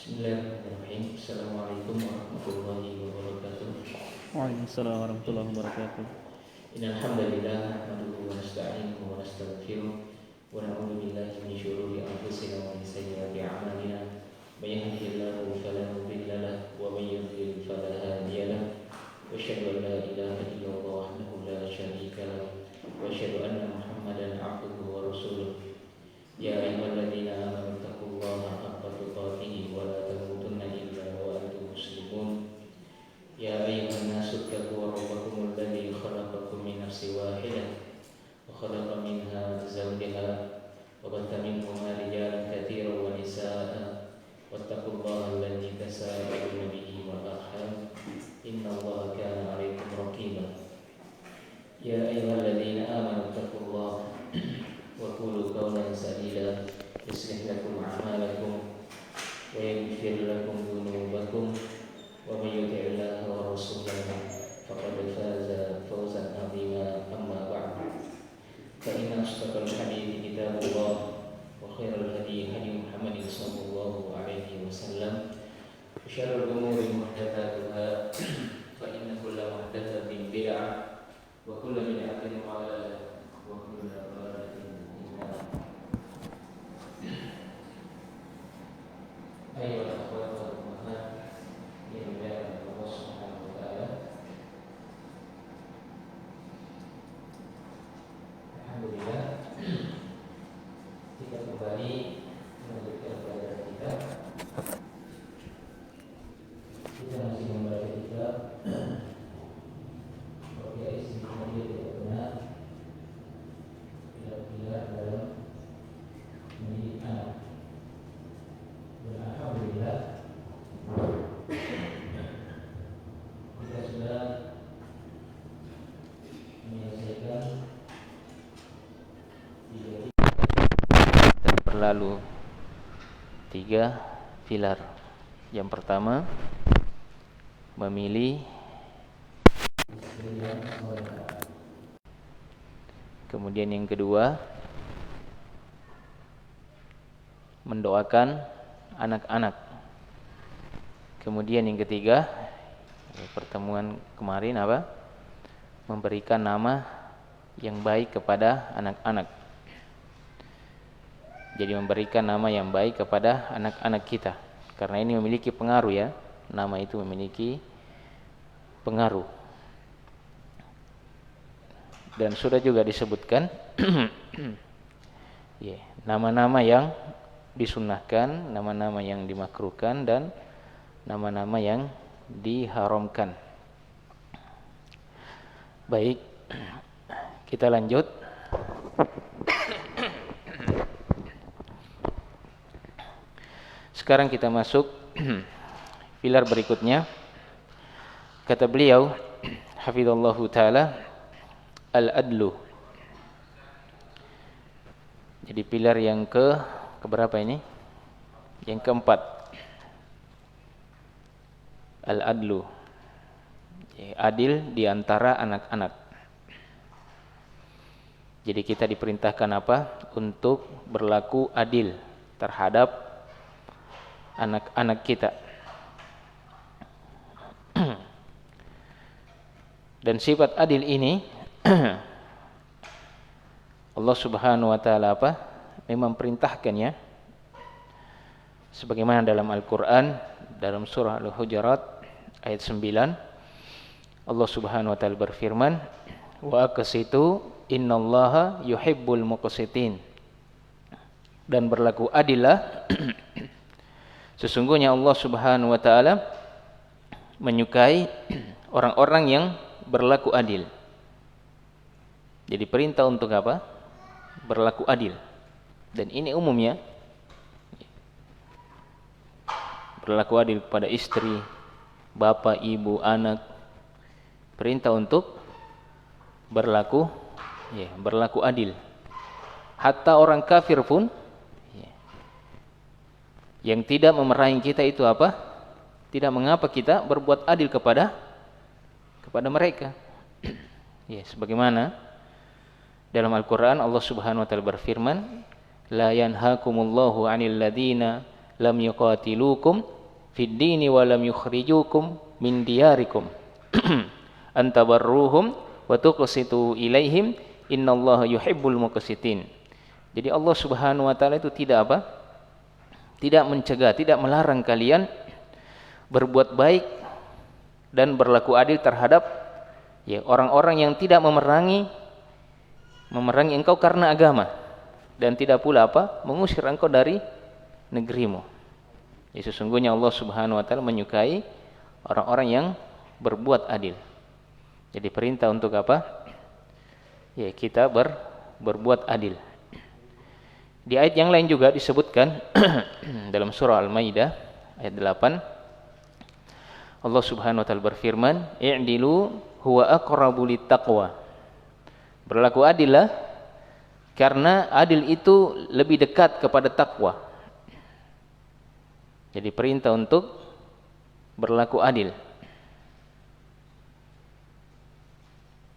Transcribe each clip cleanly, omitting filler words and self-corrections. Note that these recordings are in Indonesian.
Bismillahirrahmanirrahim. Assalamualaikum warahmatullahi wabarakatuh. Waalaikumsalam warahmatullahi wabarakatuh. Innal hamdalillah nahmaduhu wa nasta'inuhu wa nastaghfiruh wa na'udzu billahi min shururi anfusina wa min sayyiati a'malina. May yahdihillahu fala mudilla lahu wa may yudlil fala hadiya lahu. Wa asyhadu an la ilaha illallah wahdahu la syarika lahu wa asyhadu anna Muhammadan 'abduhu wa rasuluh. Ya ayyuhalladzina amanu taqullaha haqqa tuqatih wa la tamutunna illa wa antum muslimun. Ya ayyuhan nasu taqu rabbakum alladzi khalaqakum min nafsin wahidah wa khalaqa minha zawjaha wa batha minhuma rijalan katsiran wa nisaa'a wattaqullaha alladzi tasaaluna bihi wal arham innallaha kana 'alaykum raqiba. Ya ayyuhalladzina amanu taqullaha wa qulu qawlan sadida yuslih lakum a'malakum wa yaghfir lakum dhunubakum wa may yuti'illaha wa rasulahu faqad faza fawzan 'azima. Amma ba'd, fa inna asdaqal hadithi kitabullah wa khairal hadi hadi Muhammadin sallallahu alaihi wasallam wa syarrul umuri muhdatsatuha fa inna kulla muhdatsatin bid'ah wa kullu bid'atin dhalalah wa kullu dhalalatin Ayo akhwat wa ummahat yang dimuliakan Allah Subhanahu wa taala. Alhamdulillah kita kembali melanjutkan pelajaran kita. Kita masih membaca kitab Ruqyah Istiqomah tidak benar bila dalam mendidik anak. Dan alhamdulillah kita sudah menyelesaikan berlalu 3 pilar. Yang pertama, memilih istri yang solehah. Kemudian yang kedua, mendoakan anak-anak. Kemudian yang ketiga, pertemuan kemarin apa? Memberikan nama yang baik kepada anak-anak. Jadi memberikan nama yang baik kepada anak-anak kita. Karena ini memiliki pengaruh ya. Nama itu memiliki pengaruh. Dan sudah juga disebutkan nama-nama yang disunnahkan, nama-nama yang dimakruhkan, dan nama-nama yang diharamkan. Baik, kita lanjut. Sekarang kita masuk pilar berikutnya. Kata beliau, hafizallahu ta'ala, al-adlu. Jadi pilar yang keberapa ini? Yang keempat. Al-adlu. Adil di antara anak-anak. Jadi kita diperintahkan apa? Untuk berlaku adil terhadap anak-anak kita. Dan sifat adil ini Allah Subhanahu wa taala apa? Memang perintahkannya. Sebagaimana dalam Al-Qur'an dalam surah Al-Hujurat ayat 9, Allah Subhanahu wa taala berfirman, "Wa aqsitu innallaha yuhibbul muqsitin." Dan berlaku adillah. Sesungguhnya Allah Subhanahu wa taala menyukai orang-orang yang berlaku adil. Jadi perintah untuk apa? Berlaku adil. Dan ini umumnya berlaku adil kepada istri, bapak, ibu, anak. Perintah untuk berlaku adil. Hatta orang kafir pun yang tidak memerahi kita itu apa? Tidak mengapa kita berbuat adil kepada mereka. Sebagaimana dalam Al-Qur'an Allah Subhanahu wa taala berfirman, la yanhaakumullahu 'anil ladzina lam yuqatilukum fid dini wa lam yukhrijukum min diyarikum an tabarruhum wa tuqsitu ilaihim innallaha yuhibbul muqsitin. Jadi Allah Subhanahu wa taala itu tidak apa? Tidak mencegah, tidak melarang kalian berbuat baik dan berlaku adil terhadap ya orang-orang yang tidak memerangi engkau karena agama, dan tidak pula apa? Mengusir engkau dari negerimu. Ya, sesungguhnya Allah Subhanahu wa taala menyukai orang-orang yang berbuat adil. Jadi perintah untuk apa? Ya, kita berbuat adil. Di ayat yang lain juga disebutkan dalam surah Al-Maidah ayat 8, Allah Subhanahu wa taala berfirman, "I'dilu huwa aqrabu littaqwa." Berlaku adillah karena adil itu lebih dekat kepada takwa. Jadi perintah untuk berlaku adil.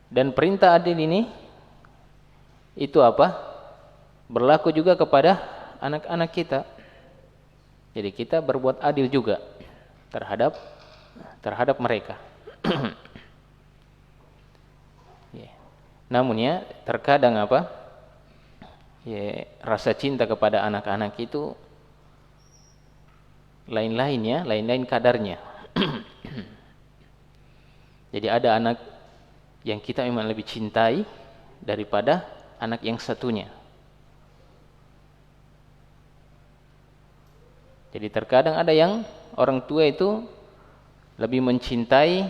Dan perintah adil ini itu apa? Berlaku juga kepada anak-anak kita. Jadi kita berbuat adil juga terhadap mereka. Ya. Namun ya terkadang apa? Ya, rasa cinta kepada anak-anak itu lain-lain kadarnya. Jadi ada anak yang kita memang lebih cintai daripada anak yang satunya. Jadi terkadang ada yang orang tua itu lebih mencintai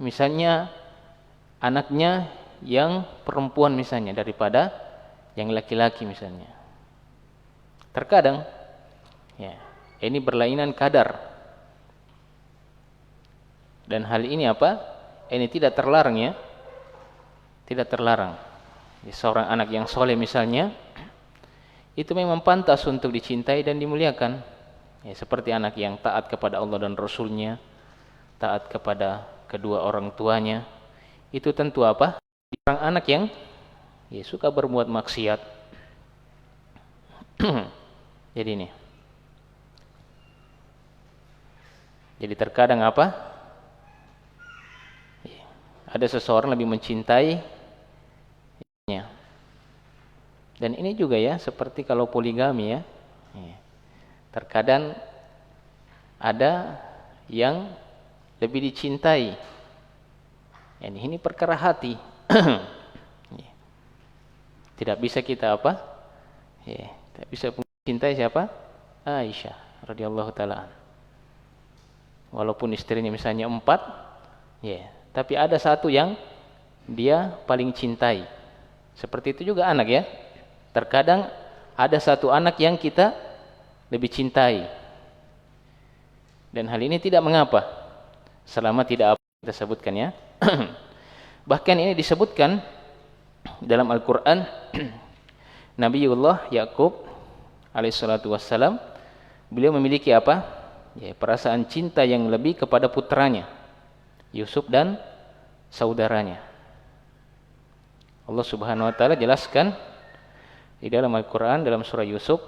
misalnya anaknya yang perempuan misalnya daripada yang laki-laki misalnya. Terkadang ya, ini berlainan kadar. Dan hal ini apa? Ini tidak terlarang ya. Tidak terlarang. Seorang anak yang soleh misalnya, itu memang pantas untuk dicintai dan dimuliakan. Ya, seperti anak yang taat kepada Allah dan Rasulnya, taat kepada kedua orang tuanya. Itu tentu apa? Orang anak yang ya, suka berbuat maksiat. Jadi ini. Jadi terkadang apa? Ada seseorang lebih mencintai. Dan ini juga ya seperti kalau poligami ya. Terkadang ada yang lebih dicintai. Ini perkara hati. Tidak bisa kita apa? Tidak bisa mencintai siapa? Aisyah radhiyallahu taala. Walaupun istrinya misalnya 4, tapi ada satu yang dia paling cintai. Seperti itu juga anak ya. Terkadang ada satu anak yang kita lebih cintai. Dan hal ini tidak mengapa selama tidak apa kita sebutkan ya. Bahkan ini disebutkan dalam Al-Qur'an Nabiullah Yakub alaihissalatu wassalam, beliau memiliki apa? Ya, perasaan cinta yang lebih kepada putranya Yusuf dan saudaranya. Allah Subhanahu wa taala jelaskan di dalam Al-Qur'an dalam surah Yusuf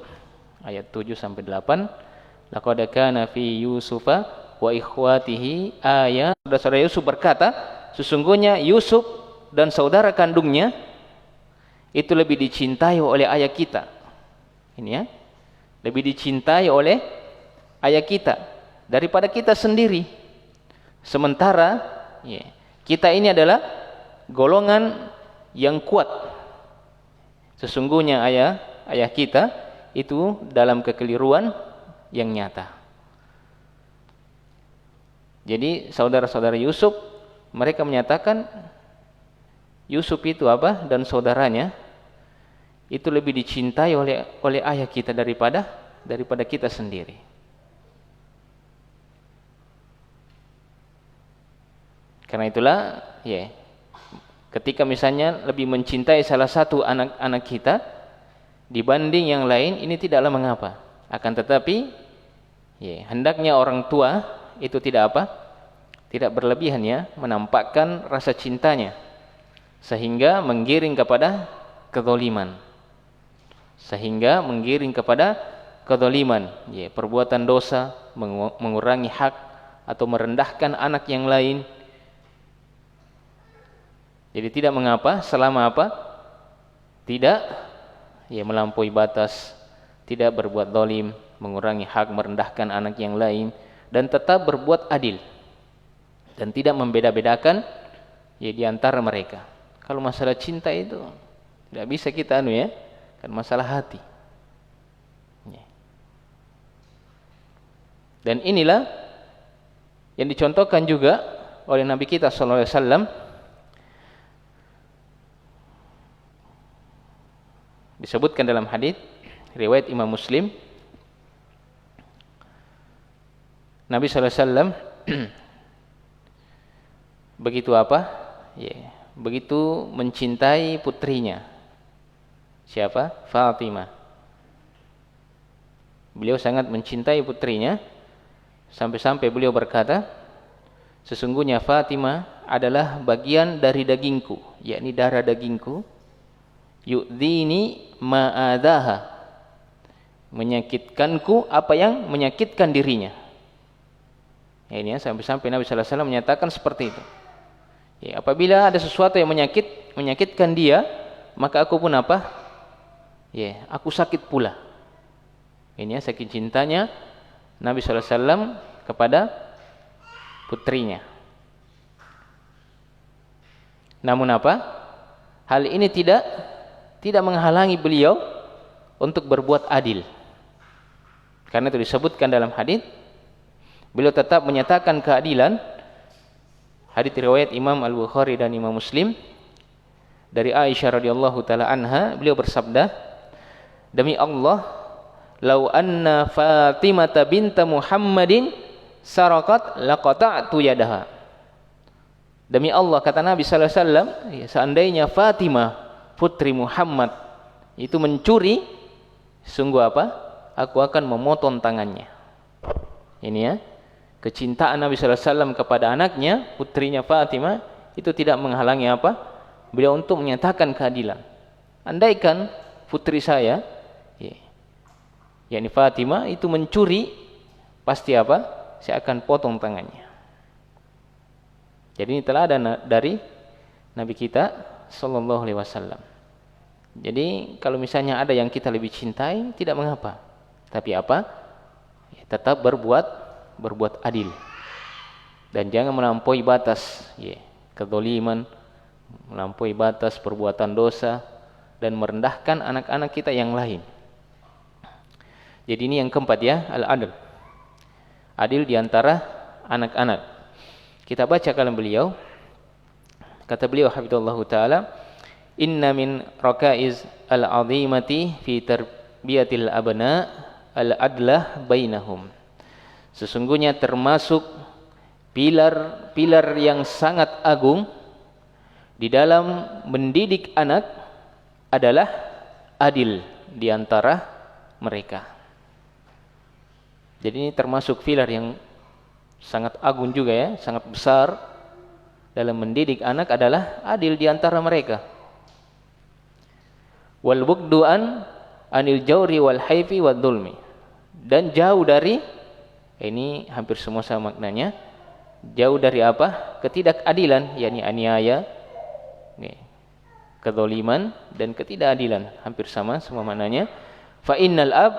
ayat 7 sampai 8, laqad kana fi Yusufa wa ikhwatihi ayat. Saudara Yusuf berkata, sesungguhnya Yusuf dan saudara kandungnya itu lebih dicintai oleh ayah kita. Ini ya, lebih dicintai oleh ayah kita daripada kita sendiri. Sementara kita ini adalah golongan yang kuat. Sesungguhnya ayah kita itu dalam kekeliruan yang nyata. Jadi saudara-saudara Yusuf, mereka menyatakan Yusuf itu apa? Dan saudaranya itu lebih dicintai oleh ayah kita daripada kita sendiri. Karena itulah ketika misalnya lebih mencintai salah satu anak-anak kita dibanding yang lain, ini tidaklah mengapa. Akan tetapi hendaknya orang tua itu tidak apa? Tidak berlebihan ya, menampakkan rasa cintanya sehingga menggiring kepada kezaliman. Sehingga menggiring kepada kedzaliman, ya, perbuatan dosa, mengurangi hak atau merendahkan anak yang lain. Jadi tidak mengapa selama apa? Tidak ya melampaui batas, tidak berbuat zalim, mengurangi hak, merendahkan anak yang lain, dan tetap berbuat adil dan tidak membeda-bedakan ya di antara mereka. Kalau masalah cinta itu tidak bisa kita ya, kan masalah hati. Ya. Dan inilah yang dicontohkan juga oleh Nabi kita sallallahu alaihi wasallam. Disebutkan dalam hadis riwayat Imam Muslim, Nabi sallallahu alaihi wasallam begitu apa? Ya, begitu mencintai putrinya. Siapa? Fatimah. Beliau sangat mencintai putrinya sampai-sampai beliau berkata, sesungguhnya Fatimah adalah bagian dari dagingku, yakni darah dagingku. Yu'dhini ma'adaha, menyakitkanku apa yang menyakitkan dirinya. Ya, ini ya, sampai-sampai Nabi sallallahu alaihi wasallam menyatakan seperti itu. Ya, apabila ada sesuatu yang menyakitkan dia, maka aku pun apa? Ya, aku sakit pula. Ini ya, saking cintanya Nabi sallallahu alaihi wasallam kepada putrinya. Namun apa? Hal ini tidak menghalangi beliau untuk berbuat adil. Karena itu disebutkan dalam hadis, beliau tetap menyatakan keadilan. Hadis riwayat Imam Al-Bukhari dan Imam Muslim dari Aisyah radhiyallahu taala anha, beliau bersabda, demi Allah, lau anna Fatimah binta Muhammadin sarakat laqata'tu yadaha. Demi Allah, kata Nabi sallallahu alaihi wasallam, seandainya Fatimah putri Muhammad itu mencuri, sungguh apa? Aku akan memotong tangannya. Ini ya, kecintaan Nabi sallallahu alaihi wasallam kepada anaknya, putrinya Fatimah, itu tidak menghalangi apa? Beliau untuk menyatakan keadilan. Andaikan putri saya, yakni Fatimah itu mencuri, pasti apa? Saya akan potong tangannya. Jadi ini telah ada dari Nabi kita sallallahu alaihi wasallam. Jadi kalau misalnya ada yang kita lebih cintai, tidak mengapa. Tapi apa? Ya, tetap berbuat adil. Dan jangan melampaui batas, ya, kedzaliman, melampaui batas perbuatan dosa dan merendahkan anak-anak kita yang lain. Jadi ini yang keempat ya, al-adl. Adil di antara anak-anak. Kita baca kalam beliau. Kata beliau hafizallahu taala, inna min rakaiz al-azimati fi tarbiyatil abna al-adlah bainahum. Sesungguhnya termasuk pilar yang sangat agung di dalam mendidik anak adalah adil di antara mereka. Jadi ini termasuk pilar yang sangat agung juga ya, sangat besar dalam mendidik anak adalah adil di antara mereka. Wal bugdu anil jawri wal haifi wad dzulmi. Dan jauh dari, ini hampir semua sama maknanya, jauh dari apa? Ketidakadilan, yakni aniaya, kedzaliman dan ketidakadilan, hampir sama semua maknanya. Fa innal ab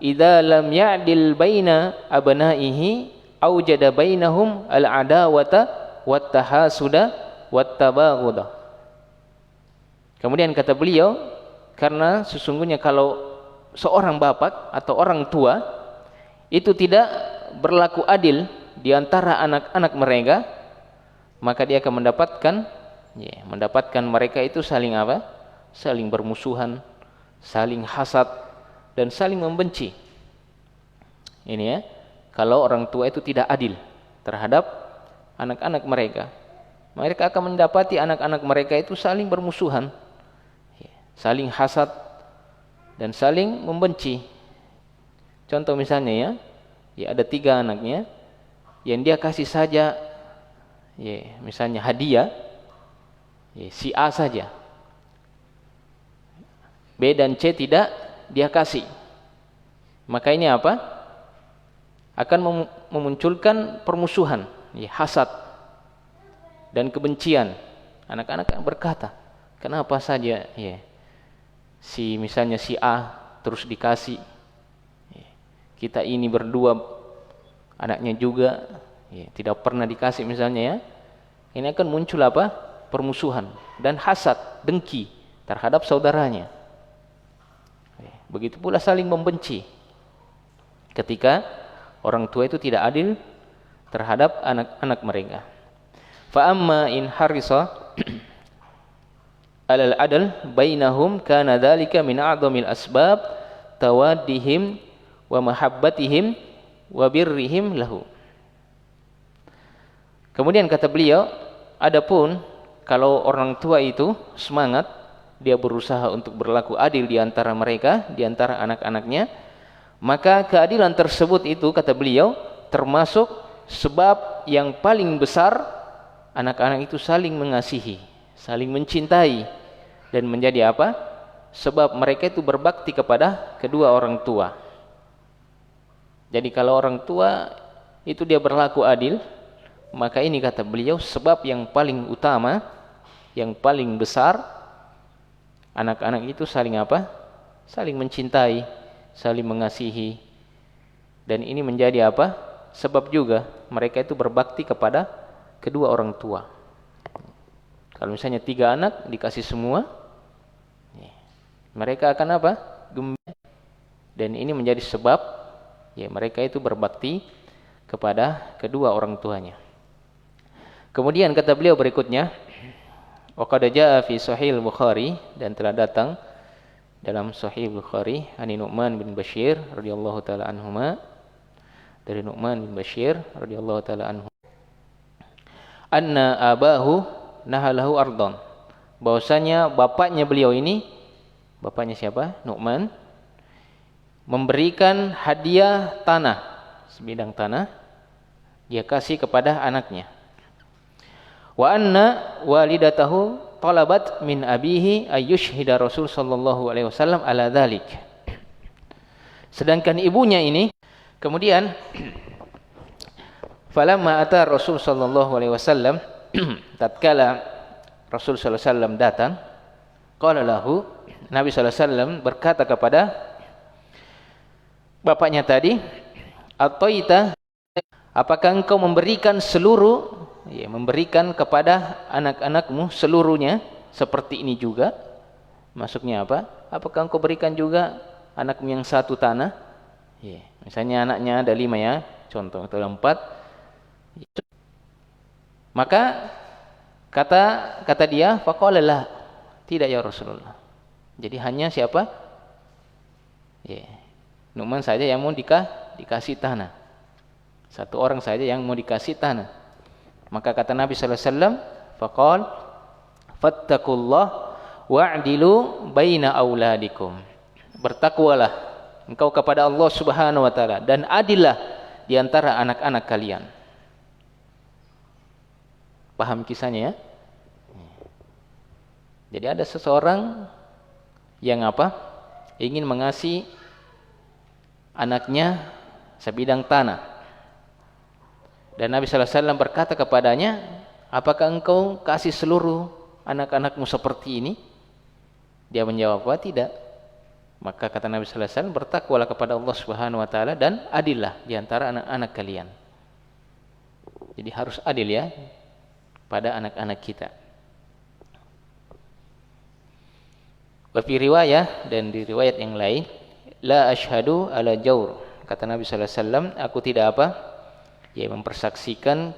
idza lam ya'dil baina abnaihi aujada bainahum al adawata wat tahasuda wat tabaghuda. Kemudian kata beliau, karena sesungguhnya kalau seorang bapak atau orang tua itu tidak berlaku adil di antara anak-anak mereka, maka dia akan mendapatkan mereka itu saling apa? Saling bermusuhan, saling hasad dan saling membenci. Ini ya, kalau orang tua itu tidak adil terhadap anak-anak mereka, mereka akan mendapati anak-anak mereka itu saling bermusuhan, saling hasad dan saling membenci. Contoh misalnya ya ada 3 anaknya yang dia kasih saja misalnya hadiah si A saja, B dan C tidak dia kasih. Maka ini apa? Akan memunculkan permusuhan, ya, hasad dan kebencian. Anak-anak berkata, kenapa saja ya misalnya si A terus dikasih, ya, kita ini berdua anaknya juga ya, tidak pernah dikasih misalnya ya. Ini akan muncul apa? Permusuhan dan hasad, dengki terhadap saudaranya. Begitu pula saling membenci ketika orang tua itu tidak adil terhadap anak-anak mereka. Fa amma in harisa alal adl bainahum kana dzalika min a'dhamil asbab tawaddihim wa mahabbatihim wa birrihim lahu. Kemudian kata beliau, adapun kalau orang tua itu semangat, dia berusaha untuk berlaku adil di antara mereka, di antara anak-anaknya, maka keadilan tersebut itu kata beliau termasuk sebab yang paling besar anak-anak itu saling mengasihi, saling mencintai, dan menjadi apa? Sebab mereka itu berbakti kepada kedua orang tua. Jadi kalau orang tua itu dia berlaku adil, maka ini kata beliau sebab yang paling utama, yang paling besar, anak-anak itu saling apa? Saling mencintai, saling mengasihi. Dan ini menjadi apa? Sebab juga mereka itu berbakti kepada kedua orang tua. Kalau misalnya 3 anak dikasih semua, mereka akan apa? Gembira. Dan ini menjadi sebab ya mereka itu berbakti kepada kedua orang tuanya. Kemudian kata beliau berikutnya, wa qad jaa fi Sahih Bukhari, dan telah datang dalam Sahih Bukhari ani Nu'man bin Bashir radhiyallahu taala anhuma, dari Nu'man bin Bashir radhiyallahu taala anhu, anna abahu nahalahu ardon, bahwasanya bapaknya beliau ini, bapaknya siapa? Nu'man, memberikan hadiah tanah, sebidang tanah dia kasih kepada anaknya. Wa anna walidatahu talabat min abihi ayyushhida Rasul sallallahu alaihi wasallam ala dzalik. Sedangkan ibunya ini kemudian falamma ata Rasul sallallahu alaihi wasallam, tatkala Rasul sallallahu alaihi wasallam datang, qala lahu, Nabi sallallahu alaihi wasallam berkata kepada bapaknya tadi, ataita, apakah engkau memberikan seluruh, ya, memberikan kepada anak-anakmu seluruhnya seperti ini juga? Maksudnya apa? Apakah engkau berikan juga anakmu yang satu tanah? Ya, misalnya anaknya ada 5 ya, contoh, atau 4. Maka kata dia, faqala la, tidak ya Rasulullah. Jadi hanya siapa? Ya, Nu'man saja yang mau dikasih tanah. Satu orang saja yang mau dikasih tanah. Maka kata Nabi sallallahu alaihi wasallam, faqal fattaqullah wa'dilu baina auladikum. Bertakwalah engkau kepada Allah Subhanahu wa taala dan adillah di antara anak-anak kalian. Paham kisahnya ya? Jadi ada seseorang yang apa? Ingin mengasihi anaknya sebidang tanah. Dan Nabi sallallahu alaihi wasallam berkata kepadanya, apakah engkau kasih seluruh anak-anakmu seperti ini? Dia menjawab, tidak. Maka kata Nabi sallallahu alaihi wasallam, bertakwalah kepada Allah Subhanahu wa taala dan adillah di antara anak-anak kalian. Jadi harus adil ya pada anak-anak kita. Wa fi riwayah, dan di riwayat yang lain, la asyhadu ala jawr. Kata Nabi sallallahu alaihi wasallam, aku tidak apa? Ya, mempersaksikan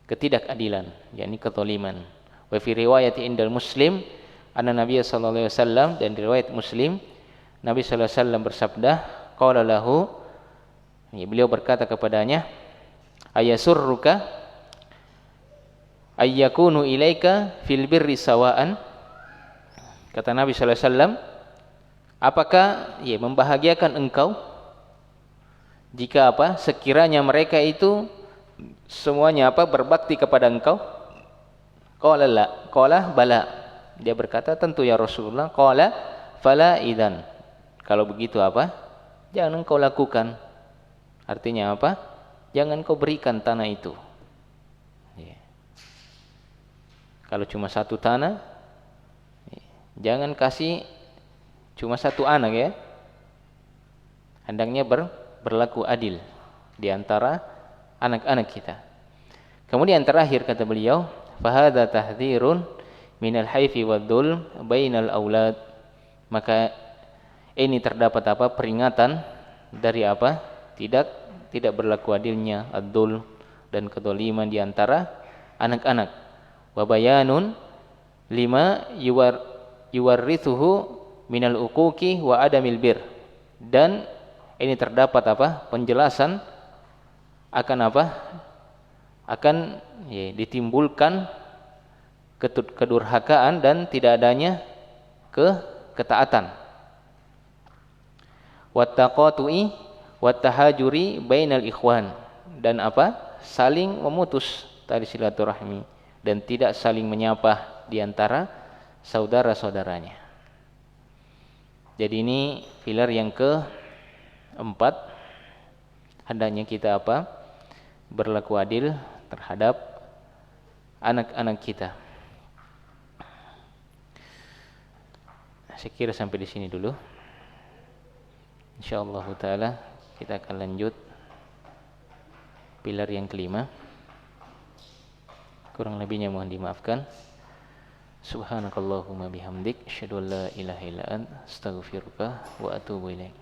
ketidakadilan, yakni kezaliman. Wa fi riwayat indal Muslim anna Nabi sallallahu alaihi wasallam, dan riwayat Muslim Nabi sallallahu alaihi wasallam bersabda, qala lahu, ya, beliau berkata kepadanya, ayasurruka ayyakunu ilaika fil birri sawaan. Kata Nabi sallallahu alaihi wasallam, apakah ya membahagiakan engkau jika apa? Sekiranya mereka itu semuanya apa? Berbakti kepada engkau? Qala la, qala bala. Dia berkata, tentu ya Rasulullah. Qala fala idzan. Kalau begitu apa? jangan kau lakukan. Artinya apa? Jangan kau berikan tanah itu. Ya. Kalau cuma satu tanah, jangan kasih cuma satu anak ya. Hendaknya berlaku adil di antara anak-anak kita. Kemudian terakhir kata beliau, fahadha tahdhirun minal haifi wad-dhulm bainal aulad. Maka ini terdapat apa? Peringatan dari apa? Tidak berlaku adilnya ad-dhulm dan kedzaliman di antara anak-anak. Wa bayanun lima yuwarrithuhu minal uquqi wa adamil bir. Dan ini terdapat apa? Penjelasan akan apa? Akan ditimbulkan kedurhakaan dan tidak adanya ketaatan. Wattaqatu'i wattahajuri bainal ikhwan, dan apa? Saling memutus tali silaturahmi dan tidak saling menyapa di antara saudara-saudaranya. Jadi ini pilar yang keempat, hendaknya kita apa? Berlaku adil terhadap anak-anak kita. Saya kira sampai di sini dulu. Insyaallah taala kita akan lanjut pilar yang kelima. Kurang lebihnya mohon dimaafkan. Subhanakallahumma bihamdik, asyhadu an la ilaha illa anta, astaghfiruka wa atubu ilaik.